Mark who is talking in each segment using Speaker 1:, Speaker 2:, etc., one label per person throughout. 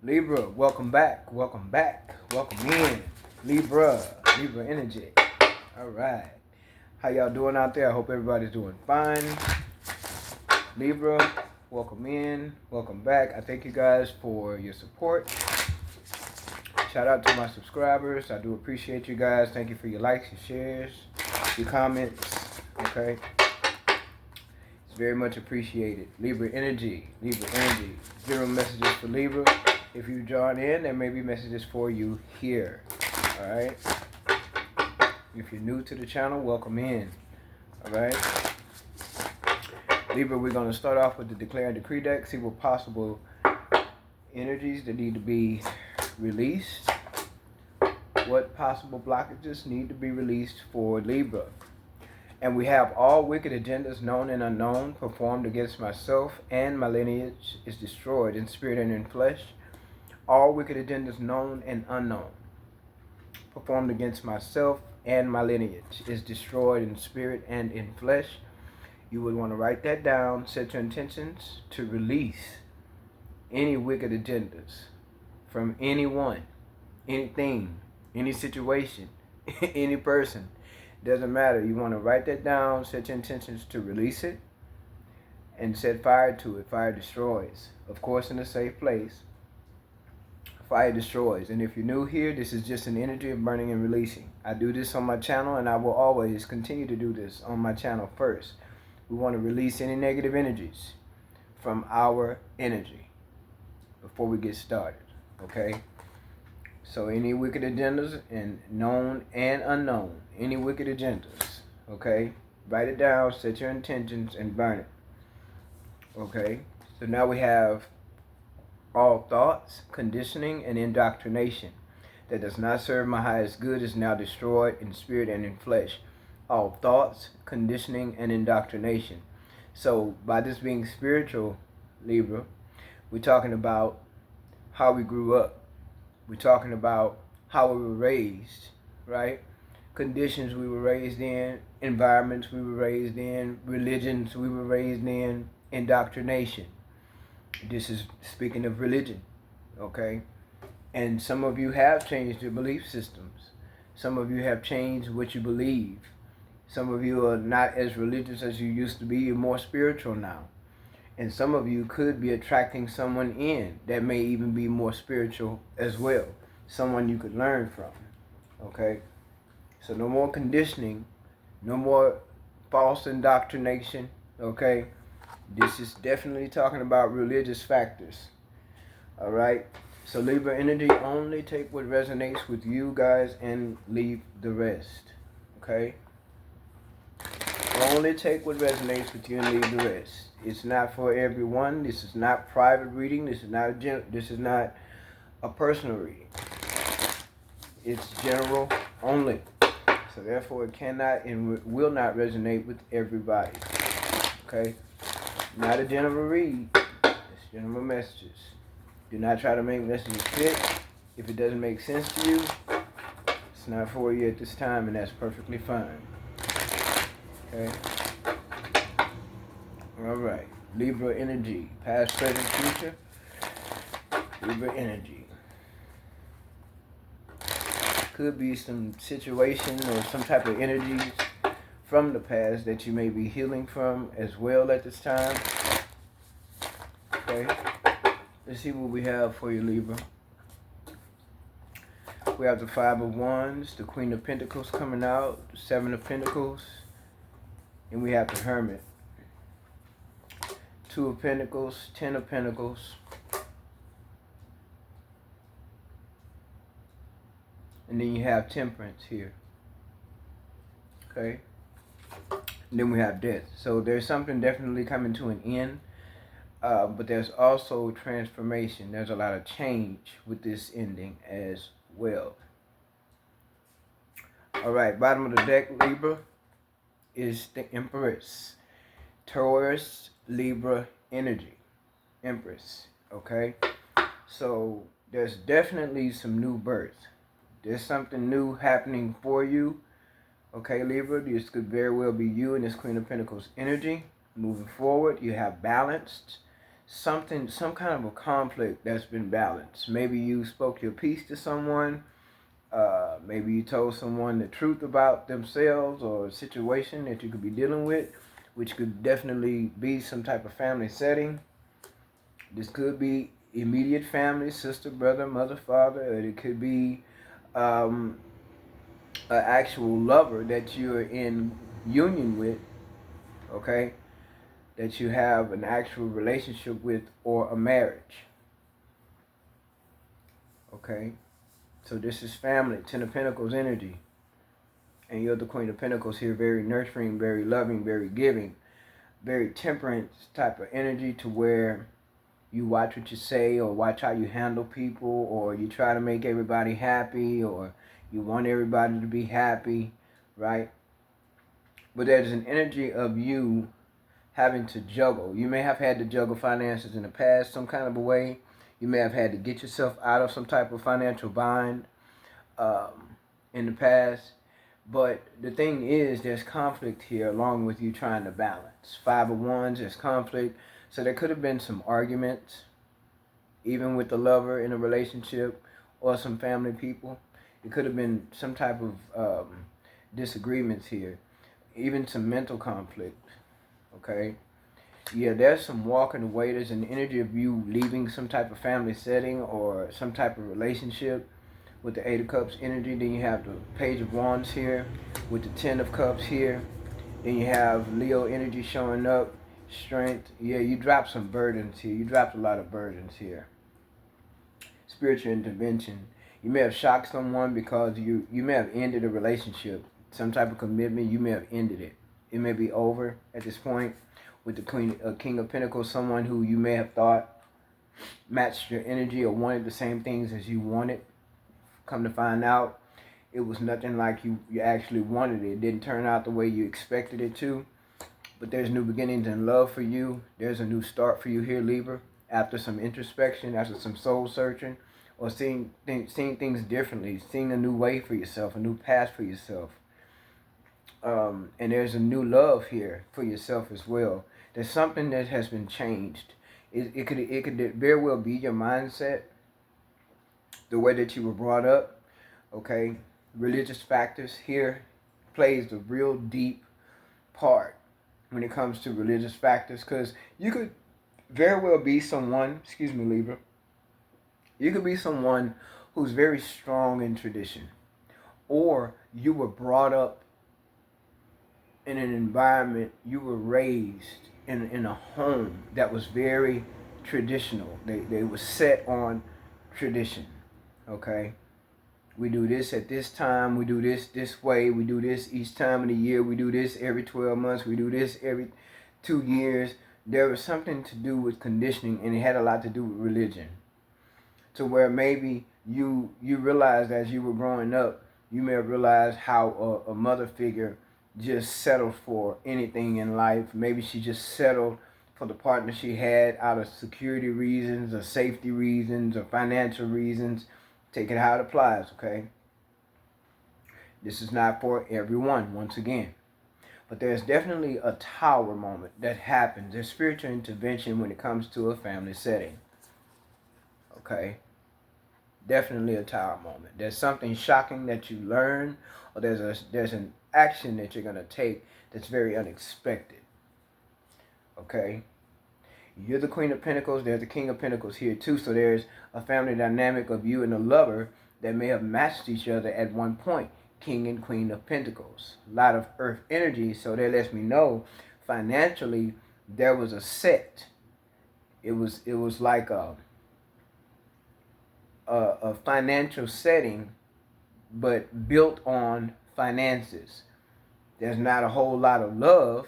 Speaker 1: Libra, welcome back, welcome back, welcome in. Libra energy. All right. How y'all doing out there? I hope everybody's doing fine. Libra, welcome in, welcome back. I thank you guys for your support. Shout out to my subscribers. I do appreciate you guys. Thank you for your likes, your shares, your comments. Okay. It's very much appreciated. Libra energy. Zero messages for Libra. If you join in, there may be messages for you here. Alright? If you're new to the channel, welcome in. Alright? Libra, we're going to start off with the Declare and Decree deck. See what possible energies that need to be released. What possible blockages need to be released for Libra. And we have all wicked agendas known and unknown performed against myself and my lineage is destroyed in spirit and in flesh. All wicked agendas known and unknown performed against myself and my lineage is destroyed in spirit and in flesh. You would want to write that down, set your intentions to release any wicked agendas from anyone, anything, any situation, any person. Doesn't matter. You want to write that down, set your intentions to release it, and set fire to it. Fire destroys. Of course, in a safe place. Fire destroys. And if you're new here, this is just an energy of burning and releasing. I do this on my channel, and I will always continue to do this on my channel first. We want to release any negative energies from our energy before we get started. Okay? So any wicked agendas, and known and unknown, any wicked agendas, okay? Write it down, set your intentions, and burn it. Okay? So now we have all thoughts, conditioning, and indoctrination that does not serve my highest good is now destroyed in spirit and in flesh. All thoughts, conditioning, and indoctrination. So by this being spiritual, Libra, we're talking about how we grew up. We're talking about how we were raised, right? Conditions we were raised in, environments we were raised in, religions we were raised in, indoctrination. This is speaking of religion, okay? And some of you have changed your belief systems. Some of you have changed what you believe. Some of you are not as religious as you used to be. You're more spiritual now. And some of you could be attracting someone in that may even be more spiritual as well. Someone you could learn from, okay? So no more conditioning, no more false indoctrination, okay? This is definitely talking about religious factors. All right. So Libra energy, only take what resonates with you guys and leave the rest. Okay. Only take what resonates with you and leave the rest. It's not for everyone. This is not private reading. This is not a personal reading. It's general only. So therefore, it cannot and will not resonate with everybody. Okay. Not a general read. It's general messages. Do not try to make messages fit. If it doesn't make sense to you, it's not for you at this time, and that's perfectly fine. Okay? Alright. Libra energy. Past, present, future. Libra energy. Could be some situation or some type of energies from the past that you may be healing from as well at this time. Okay, let's see what we have for you, Libra. We have the Five of Wands, the Queen of Pentacles coming out, the Seven of Pentacles, and we have the Hermit. Two of Pentacles, Ten of Pentacles, and then you have Temperance here. Okay. And then we have death. So there's something definitely coming to an end. But there's also transformation. There's a lot of change with this ending as well. Alright, bottom of the deck, Libra, is the Empress. Taurus, Libra energy. Empress. Okay? So there's definitely some new birth. There's something new happening for you. Okay, Libra, this could very well be you and this Queen of Pentacles energy. Moving forward, you have balanced some kind of a conflict that's been balanced. Maybe you spoke your piece to someone. Maybe you told someone the truth about themselves or a situation that you could be dealing with, which could definitely be some type of family setting. This could be immediate family, sister, brother, mother, father, or it could be an actual lover that you're in union with, okay? That you have an actual relationship with, or a marriage, okay? So this is family, Ten of Pentacles energy. And you're the Queen of Pentacles here, very nurturing, very loving, very giving, very temperance type of energy, to where you watch what you say, or watch how you handle people, or you try to make everybody happy, or you want everybody to be happy, right? But there's an energy of you having to juggle. You may have had to juggle finances in the past some kind of a way. You may have had to get yourself out of some type of financial bind in the past. But the thing is, there's conflict here along with you trying to balance. Five of Wands, there's conflict. So there could have been some arguments, even with the lover in a relationship or some family people. It could have been some type of disagreements here. Even some mental conflict, okay? Yeah, there's some walking away. There's an energy of you leaving some type of family setting or some type of relationship with the Eight of Cups energy. Then you have the Page of Wands here with the Ten of Cups here. Then you have Leo energy showing up, strength. Yeah, you dropped some burdens here. You dropped a lot of burdens here. Spiritual intervention. You may have shocked someone because you may have ended a relationship. Some type of commitment, you may have ended it. It may be over at this point with the King of Pentacles, someone who you may have thought matched your energy or wanted the same things as you wanted. Come to find out, it was nothing like you actually wanted it. It didn't turn out the way you expected it to. But there's new beginnings in love for you. There's a new start for you here, Libra. After some introspection, after some soul searching, or seeing things differently, seeing a new way for yourself, a new path for yourself. And there's a new love here for yourself as well. There's something that has been changed. It could very well be your mindset, the way that you were brought up, okay? Religious factors here plays a real deep part when it comes to religious factors, because you could very well be someone, excuse me, Libra, you could be someone who's very strong in tradition, or you were brought up in an environment, you were raised in a home that was very traditional. They were set on tradition, okay? We do this at this time, we do this way, we do this each time of the year, we do this every 12 months, we do this every 2 years. There was something to do with conditioning, and it had a lot to do with religion. To where maybe you realized as you were growing up, you may have realized how a mother figure just settled for anything in life. Maybe she just settled for the partner she had out of security reasons or safety reasons or financial reasons. Take it how it applies, okay? This is not for everyone, once again. But there's definitely a tower moment that happens. There's spiritual intervention when it comes to a family setting, okay? Definitely a tower moment. There's something shocking that you learn, or there's an action that you're going to take that's very unexpected, okay? You're the Queen of Pentacles. There's the King of Pentacles here too. So there's a family dynamic of you and a lover that may have matched each other at one point. King and Queen of Pentacles. A lot of earth energy. So that lets me know financially there was a set. It was like a financial setting, but built on finances. There's not a whole lot of love,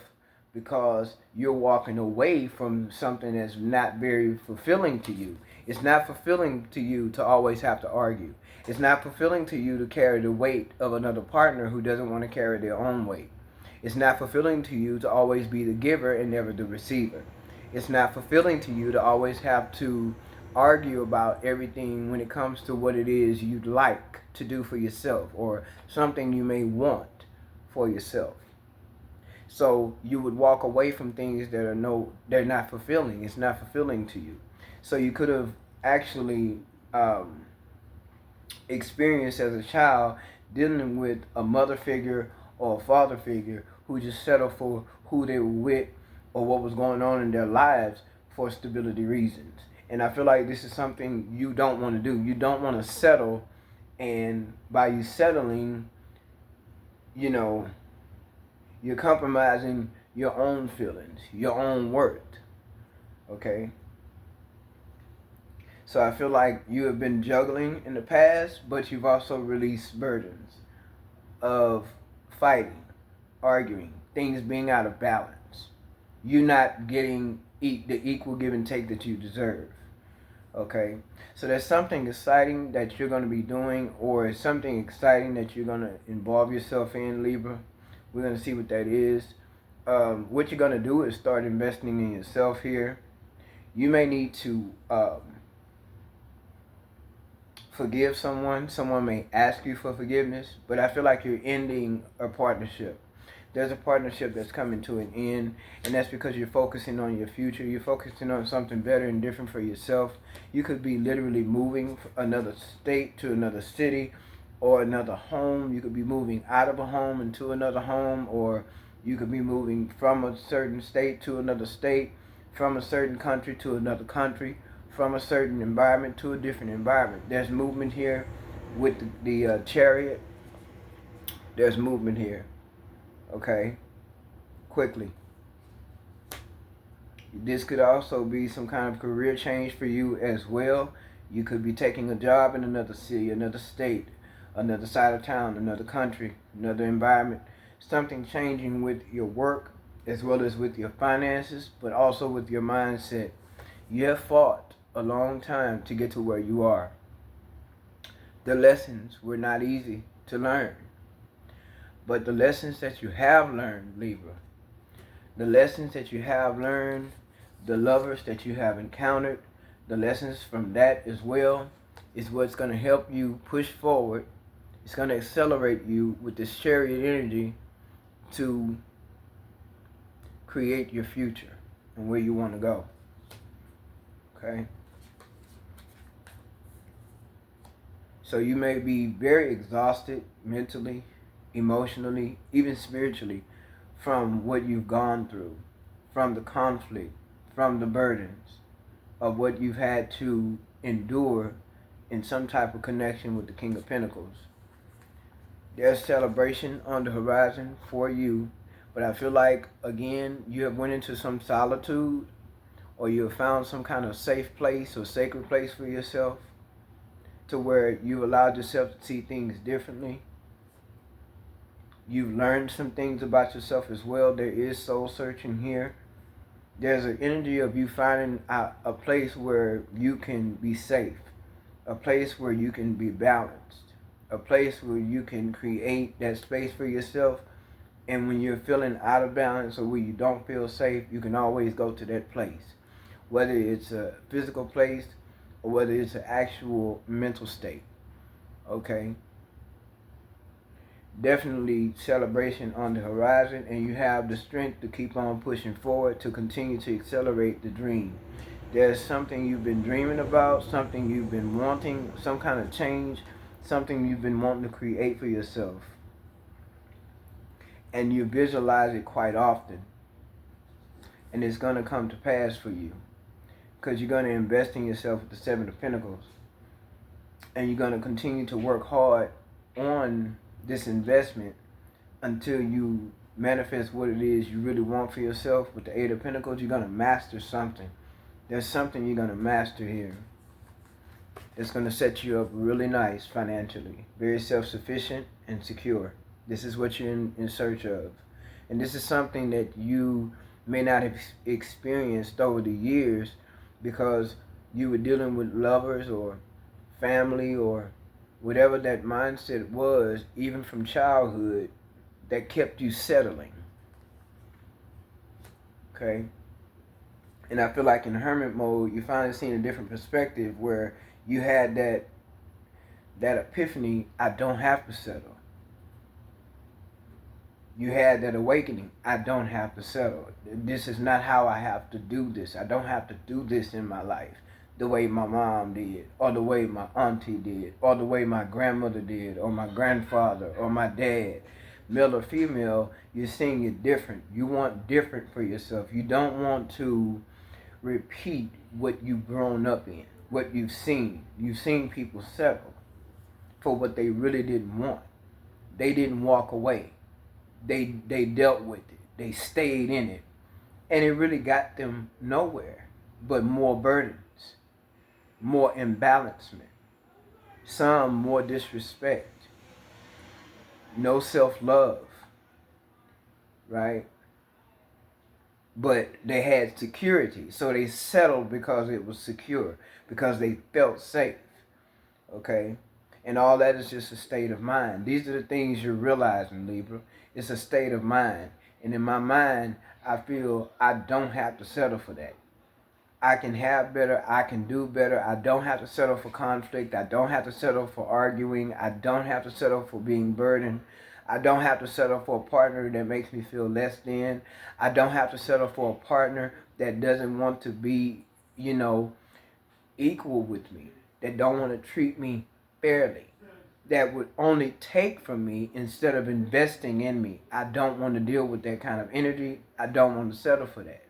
Speaker 1: because you're walking away from something that's not very fulfilling to you. It's not fulfilling to you to always have to argue. It's not fulfilling to you to carry the weight of another partner who doesn't want to carry their own weight. It's not fulfilling to you to always be the giver and never the receiver. It's not fulfilling to you to always have to argue about everything when it comes to what it is you'd like to do for yourself, or something you may want for yourself. So you would walk away from things that they're not fulfilling. It's not fulfilling to you. So you could have actually experienced as a child dealing with a mother figure or a father figure who just settled for who they were with or what was going on in their lives for stability reasons. And I feel like this is something you don't want to do. You don't want to settle, and by you settling, you know, you're compromising your own feelings, your own worth. Okay? So I feel like you have been juggling in the past, but you've also released burdens of fighting, arguing, things being out of balance. You not getting the equal give and take that you deserve. Okay? So there's something exciting that you're going to be doing, or something exciting that you're going to involve yourself in, Libra. We're going to see what that is. What you're going to do is start investing in yourself here. You may need to forgive someone. Someone may ask you for forgiveness, but I feel like you're ending a partnership. There's a partnership that's coming to an end, and that's because you're focusing on your future. You're focusing on something better and different for yourself. You could be literally moving from another state to another city or another home. You could be moving out of a home into another home, or you could be moving from a certain state to another state, from a certain country to another country, from a certain environment to a different environment. There's movement here with the chariot. There's movement here. Okay? Quickly. This could also be some kind of career change for you as well. You could be taking a job in another city, another state, another side of town, another country, another environment. Something changing with your work as well as with your finances, but also with your mindset. You have fought a long time to get to where you are. The lessons were not easy to learn. But the lessons that you have learned, Libra, the lessons that you have learned, the lovers that you have encountered, the lessons from that as well, is what's going to help you push forward. It's going to accelerate you with this chariot energy to create your future and where you want to go. Okay? So you may be very exhausted mentally, emotionally, even spiritually, from what you've gone through, from the conflict, from the burdens of what you've had to endure in some type of connection with the King of Pentacles. There's celebration on the horizon for you, but I feel like, again, you have went into some solitude, or you have found some kind of safe place or sacred place for yourself, to where you allowed yourself to see things differently. You've learned some things about yourself as well. There is soul searching here. There's an energy of you finding a place where you can be safe, a place where you can be balanced, a place where you can create that space for yourself. And when you're feeling out of balance or where you don't feel safe, you can always go to that place, whether it's a physical place or whether it's an actual mental state. Okay? Definitely celebration on the horizon, and you have the strength to keep on pushing forward, to continue to accelerate the dream. There's something you've been dreaming about, something you've been wanting, some kind of change, something you've been wanting to create for yourself. And you visualize it quite often. And it's going to come to pass for you, because you're going to invest in yourself with the Seven of Pentacles. And you're going to continue to work hard on this investment until you manifest what it is you really want for yourself. With the Eight of Pentacles, you're going to master something. There's something you're going to master here that's going to set you up really nice financially. Very self-sufficient and secure. This is what you're in search of. And this is something that you may not have experienced over the years, because you were dealing with lovers or family or whatever that mindset was, even from childhood, that kept you settling. Okay? And I feel like in hermit mode, you finally seen a different perspective where you had that epiphany, I don't have to settle. You had that awakening. I don't have to settle. This is not how I have to do this. I don't have to do this in my life the way my mom did, or the way my auntie did, or the way my grandmother did, or my grandfather, or my dad. Male or female, you're seeing it different. You want different for yourself. You don't want to repeat what you've grown up in, what you've seen. You've seen people settle for what they really didn't want. They didn't walk away. They dealt with it. They stayed in it. And it really got them nowhere but more burdens, more imbalancement, some more disrespect, no self-love, right? But they had security, so they settled because it was secure, because they felt safe, okay? And all that is just a state of mind. These are the things you're realizing, Libra. It's a state of mind. And in my mind, I feel I don't have to settle for that. I can have better. I can do better. I don't have to settle for conflict. I don't have to settle for arguing. I don't have to settle for being burdened. I don't have to settle for a partner that makes me feel less than. I don't have to settle for a partner that doesn't want to be, equal with me, that don't want to treat me fairly, that would only take from me instead of investing in me. I don't want to deal with that kind of energy. I don't want to settle for that.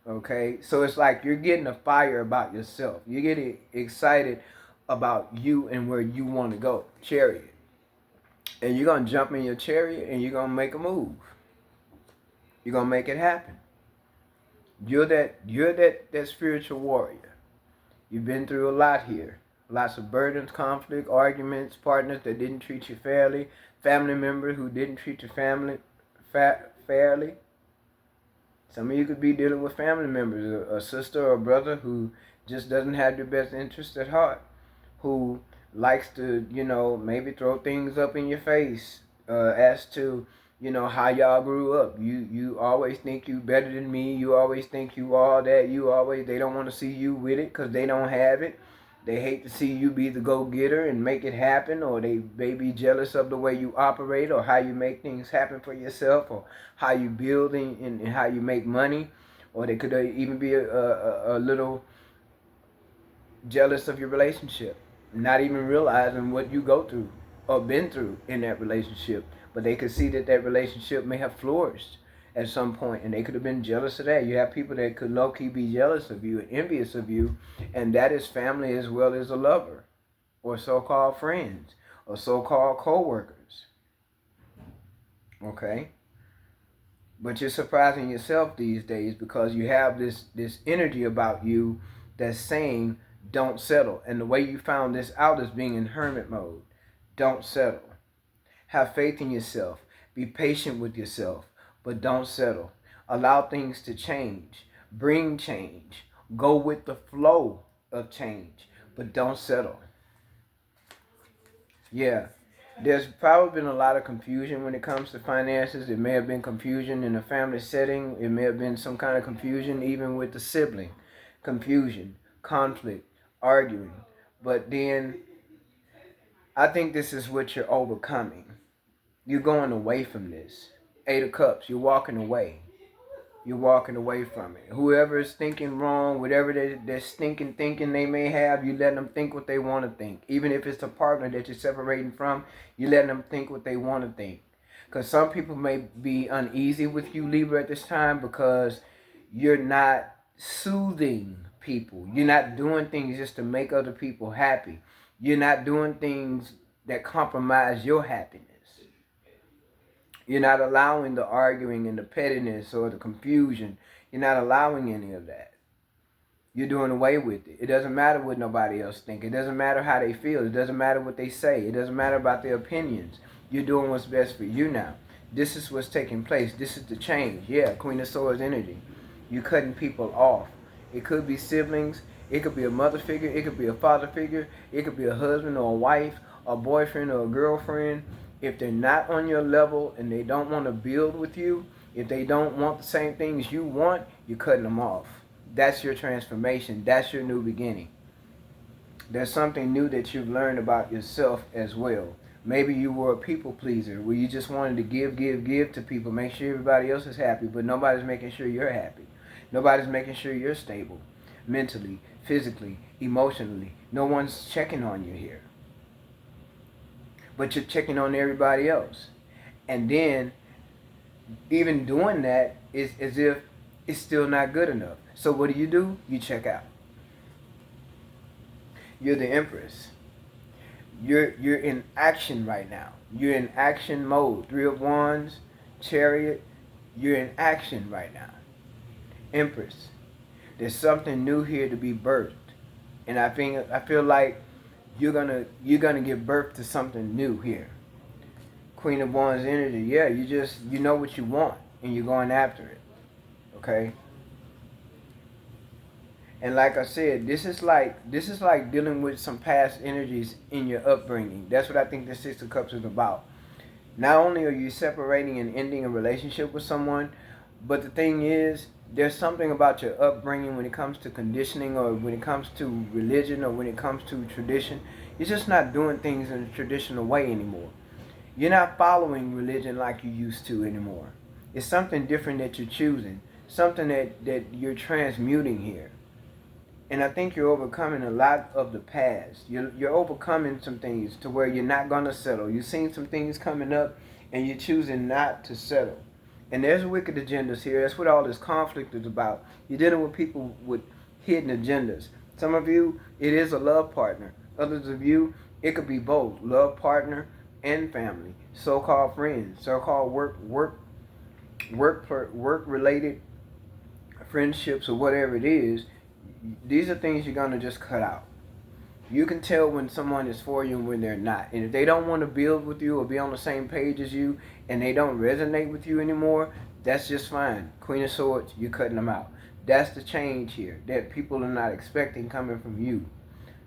Speaker 1: Okay? So it's like you're getting a fire about yourself. You're getting excited about you and where you want to go. Chariot. And you're going to jump in your chariot and you're going to make a move. You're going to make it happen. You're that spiritual warrior. You've been through a lot here. Lots of burdens, conflict, arguments, partners that didn't treat you fairly, family members who didn't treat your family fairly. Some of you could be dealing with family members, a sister or a brother who just doesn't have your best interest at heart, who likes to, maybe throw things up in your face as to, how y'all grew up. You always think you better than me. You always think you all that. They don't want to see you with it because they don't have it. They hate to see you be the go-getter and make it happen, or they may be jealous of the way you operate or how you make things happen for yourself, or how you build and how you make money, or they could even be a little jealous of your relationship, not even realizing what you go through or been through in that relationship. But they could see that relationship may have flourished at some point, and they could have been jealous of that. You have people that could low-key be jealous of you and envious of you, and that is family as well as a lover, or so-called friends, or so-called co-workers. Okay? But you're surprising yourself these days because you have this energy about you that's saying, don't settle. And the way you found this out is being in hermit mode. Don't settle. Have faith in yourself. Be patient with yourself, but don't settle. Allow things to change. Bring change. Go with the flow of change, but don't settle. Yeah. There's probably been a lot of confusion when it comes to finances. It may have been confusion in a family setting. It may have been some kind of confusion even with the sibling. Confusion, conflict, arguing. But then I think this is what you're overcoming. You're going away from this. 8 of Cups, you're walking away. You're walking away from it. Whoever is thinking wrong, whatever they're stinking thinking they may have, you let them think what they want to think. Even if it's a partner that you're separating from, you let them think what they want to think. Because some people may be uneasy with you, Libra, at this time because you're not soothing people. You're not doing things just to make other people happy. You're not doing things that compromise your happiness. You're not allowing the arguing and the pettiness or the confusion. You're not allowing any of that. You're doing away with it. It doesn't matter what nobody else thinks. It doesn't matter how they feel. It doesn't matter what they say. It doesn't matter about their opinions. You're doing what's best for you now. This is what's taking place. This is the change. Yeah, Queen of Swords energy. You're cutting people off. It could be siblings. It could be a mother figure. It could be a father figure. It could be a husband or a wife, a boyfriend or a girlfriend. If they're not on your level and they don't want to build with you, if they don't want the same things you want, you're cutting them off. That's your transformation. That's your new beginning. There's something new that you've learned about yourself as well. Maybe you were a people pleaser where you just wanted to give to people, make sure everybody else is happy, but nobody's making sure you're happy. Nobody's making sure you're stable mentally, physically, emotionally. No one's checking on you here. But you're checking on everybody else. And then, even doing that is as if it's still not good enough. So what do? You check out. You're the Empress. You're in action right now. You're in action mode. Three of Wands, Chariot. You're in action right now. Empress. There's something new here to be birthed. And I feel like you're gonna give birth to something new here. Queen of Wands energy. Yeah, you know what you want and you're going after it. Okay? And like I said, this is like dealing with some past energies in your upbringing. That's what I think the Six of Cups is about. Not only are you separating and ending a relationship with someone, but the thing is, there's something about your upbringing when it comes to conditioning, or when it comes to religion, or when it comes to tradition. You're just not doing things in a traditional way anymore. You're not following religion like you used to anymore. It's something different that you're choosing. Something that you're transmuting here. And I think you're overcoming a lot of the past. You're overcoming some things to where you're not going to settle. You're seeing some things coming up and you're choosing not to settle. And there's wicked agendas here. That's what all this conflict is about. You're dealing with people with hidden agendas. Some of you, it is a love partner. Others of you, it could be both. Love partner and family. So-called friends. So-called work-related friendships, or whatever it is. These are things you're going to just cut out. You can tell when someone is for you and when they're not. And if they don't want to build with you or be on the same page as you, and they don't resonate with you anymore, that's just fine. Queen of Swords, you're cutting them out. That's the change here that people are not expecting coming from you.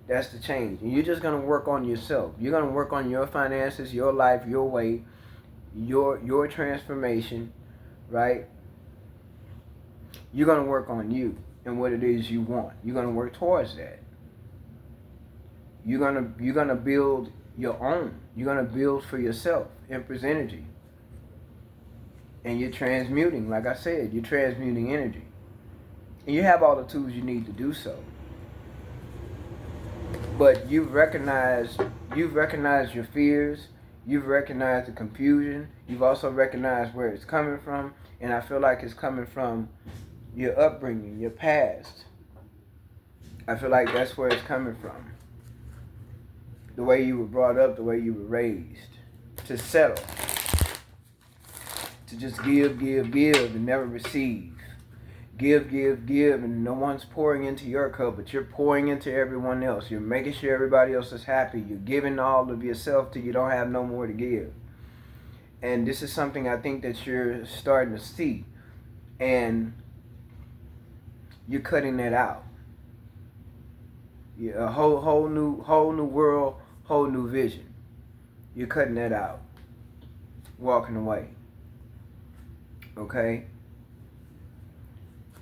Speaker 1: That's the change. And you're just going to work on yourself. You're going to work on your finances, your life, your way, your transformation, right? You're going to work on you and what it is you want. You're going to work towards that. You're gonna build your own. You're gonna build for yourself. Empress energy. And you're transmuting, like I said, you're transmuting energy. And you have all the tools you need to do so. But you've recognized your fears, you've recognized the confusion, you've also recognized where it's coming from, and I feel like it's coming from your upbringing, your past. I feel like that's where it's coming from. The way you were brought up, the way you were raised. To settle. To just give, and never receive. Give, and no one's pouring into your cup, but you're pouring into everyone else. You're making sure everybody else is happy. You're giving all of yourself till you don't have no more to give. And this is something I think that you're starting to see. And you're cutting that out. A whole new world, whole new vision. You're cutting that out. Walking away. Okay?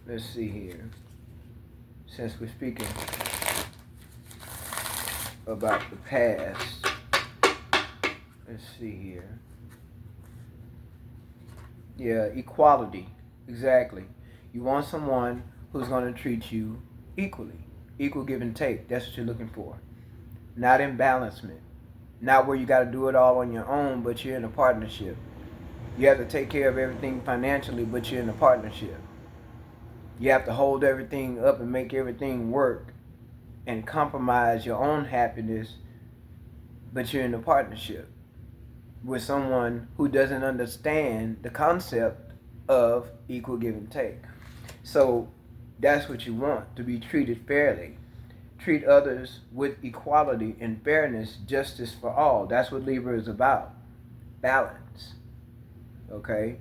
Speaker 1: Let's see here. Since we're speaking about the past, let's see here. Yeah, equality. Exactly. You want someone who's going to treat you equally. Equal give and take. That's what you're looking for. Not imbalancement. Not where you got to do it all on your own, but you're in a partnership. You have to take care of everything financially, but you're in a partnership. You have to hold everything up and make everything work and compromise your own happiness, but you're in a partnership with someone who doesn't understand the concept of equal give and take. So that's what you want, to be treated fairly. Treat others with equality and fairness, justice for all. That's what Libra is about. Balance. Okay?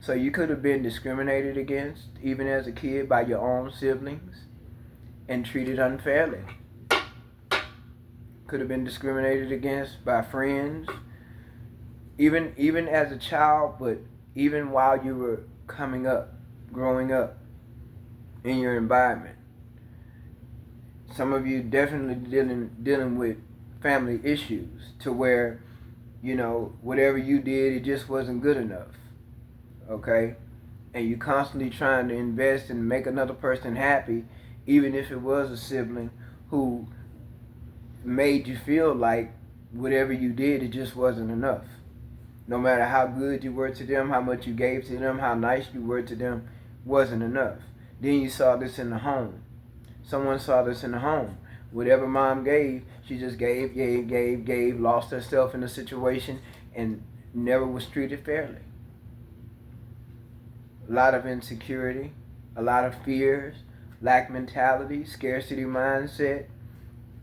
Speaker 1: So you could have been discriminated against, even as a kid, by your own siblings and treated unfairly. Could have been discriminated against by friends, even as a child, but even while you were coming up, growing up in your environment. Some of you definitely dealing with family issues to where, you know, whatever you did, it just wasn't good enough. Okay? And you constantly trying to invest and make another person happy, even if it was a sibling who made you feel like whatever you did, it just wasn't enough. No matter how good you were to them, how much you gave to them, how nice you were to them, wasn't enough. Then you saw this in the home. Someone saw this in the home. Whatever mom gave, she just gave, lost herself in the situation, and never was treated fairly. A lot of insecurity, a lot of fears, lack mentality, scarcity mindset,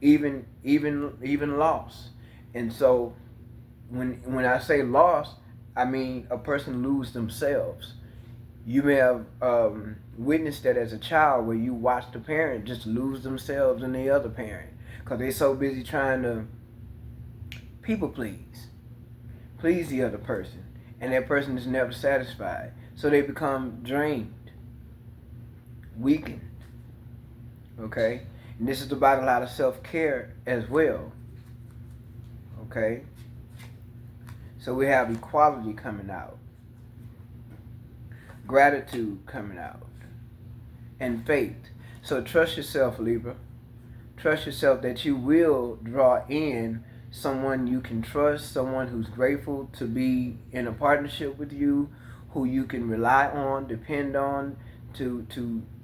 Speaker 1: even loss. And so when I say loss, I mean a person lose themselves. You may have witnessed that as a child, where you watched a parent just lose themselves in the other parent because they're so busy trying to people please the other person, and that person is never satisfied. So they become drained, weakened. Okay? And this is about a lot of self-care as well. Okay? So we have equality coming out, gratitude coming out, and faith. So trust yourself, Libra. Trust yourself that you will draw in someone you can trust, someone who's grateful to be in a partnership with you, who you can rely on, depend on, to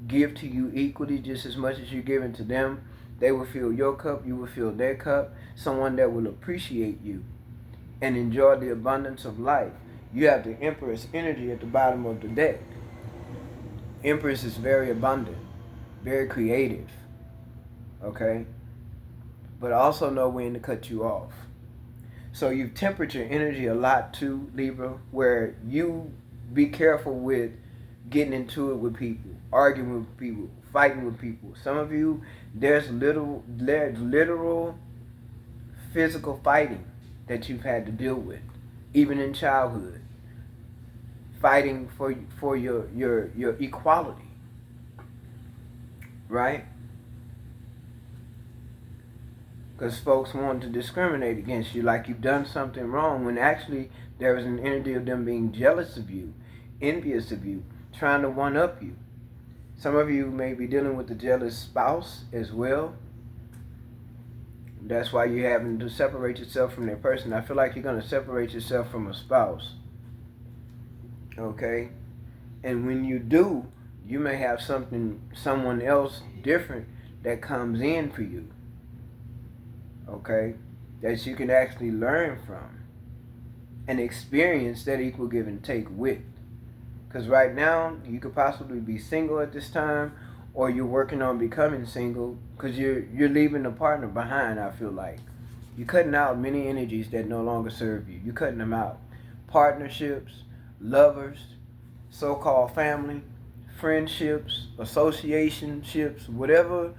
Speaker 1: give to you equally, just as much as you're giving to them. They will fill your cup, you will fill their cup. Someone that will appreciate you and enjoy the abundance of life. You have the Empress energy at the bottom of the deck. Empress is very abundant, very creative, okay? But also know when to cut you off. So you've tempered your energy a lot too, Libra, where you be careful with getting into it with people, arguing with people, fighting with people. Some of you, there's literal physical fighting that you've had to deal with, even in childhood. Fighting for your equality, right? Because folks want to discriminate against you like you've done something wrong, when actually there is an energy of them being jealous of you, envious of you, trying to one-up you. Some of you may be dealing with a jealous spouse as well. That's why you're having to separate yourself from that person. I feel like you're going to separate yourself from a spouse. Okay? And when you do, you may have someone else different that comes in for you. Okay? That you can actually learn from and experience that equal give and take with. Because right now, you could possibly be single at this time, or you're working on becoming single because you're leaving a partner behind, I feel like. You're cutting out many energies that no longer serve you. You're cutting them out. Partnerships, lovers, so-called family, friendships, associationships, whatever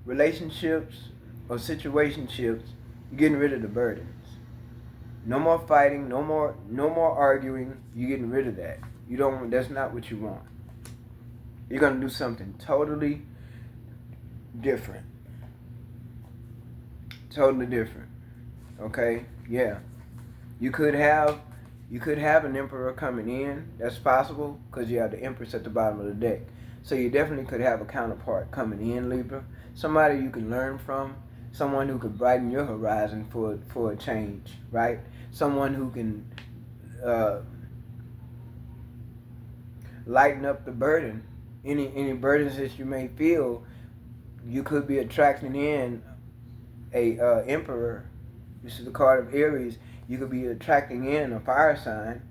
Speaker 1: relationships or situationships, you're getting rid of the burdens. No more fighting, no more arguing. You're getting rid of that. That's not what you want. You're going to do something totally different. Totally different. Okay? Yeah. You could have an emperor coming in. That's possible because you have the Empress at the bottom of the deck. So you definitely could have a counterpart coming in, Libra. Somebody you can learn from. Someone who could brighten your horizon for a change, right? Someone who can lighten up the burden. Any burdens that you may feel, you could be attracting in a emperor. This is the card of Aries. You could be attracting in a fire sign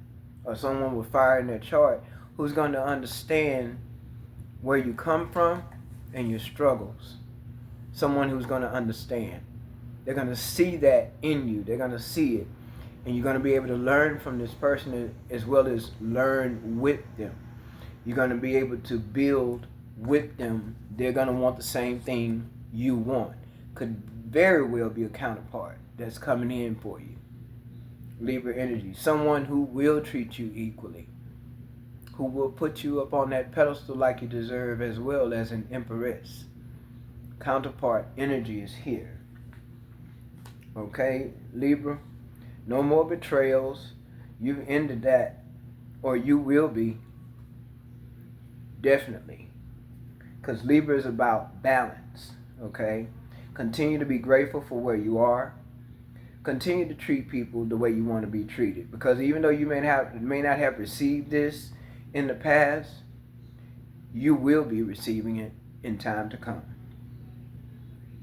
Speaker 1: or someone with fire in their chart who's going to understand where you come from and your struggles. Someone who's going to understand. They're going to see that in you. They're going to see it. And you're going to be able to learn from this person as well as learn with them. You're going to be able to build with them. They're going to want the same thing you want. Could very well be a counterpart that's coming in for you. Libra energy. Someone who will treat you equally. Who will put you up on that pedestal like you deserve as well as an empress. Counterpart energy is here. Okay, Libra? No more betrayals. You've ended that, or you will be, definitely. Because Libra is about balance, okay? Continue to be grateful for where you are. Continue to treat people the way you want to be treated. Because even though you may not have received this in the past, you will be receiving it in time to come.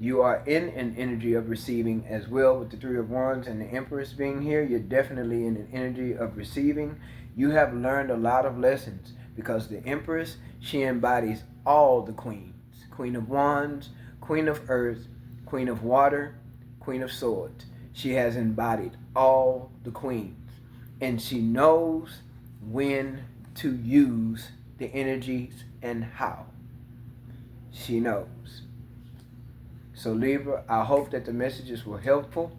Speaker 1: You are in an energy of receiving as well with the Three of Wands and the Empress being here. You're definitely in an energy of receiving. You have learned a lot of lessons because the Empress, she embodies all the queens. Queen of Wands, Queen of Earth, Queen of Water, Queen of Swords. She has embodied all the queens. And she knows when to use the energies and how. She knows. So Libra, I hope that the messages were helpful.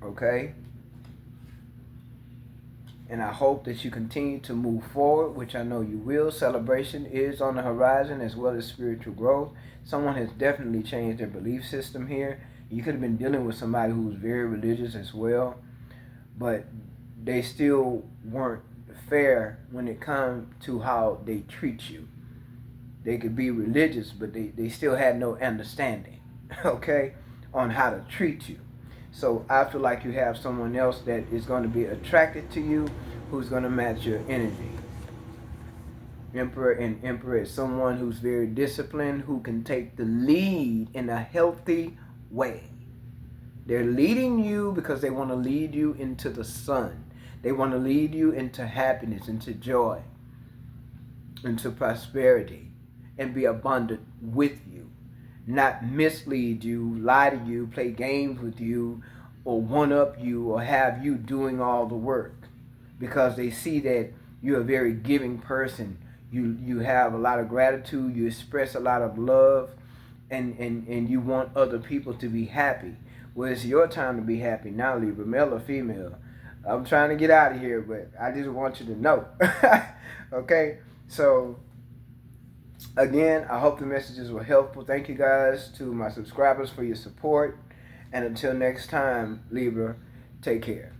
Speaker 1: Okay? And I hope that you continue to move forward, which I know you will. Celebration is on the horizon as well as spiritual growth. Someone has definitely changed their belief system here. You could have been dealing with somebody who was very religious as well, but they still weren't fair when it comes to how they treat you. They could be religious, but they still had no understanding, okay, on how to treat you. So I feel like you have someone else that is going to be attracted to you, who's going to match your energy. Emperor and Empress, someone who's very disciplined, who can take the lead in a healthy way. They're leading you because they want to lead you into the sun. They want to lead you into happiness, into joy, into prosperity, and be abundant with you. Not mislead you, lie to you, play games with you, or one-up you, or have you doing all the work. Because they see that you're a very giving person. You have a lot of gratitude, you express a lot of love, and you want other people to be happy. Well, it's your time to be happy now, Libra, male or female. I'm trying to get out of here, but I just want you to know. Okay? So, again, I hope the messages were helpful. Thank you guys to my subscribers for your support. And until next time, Libra, take care.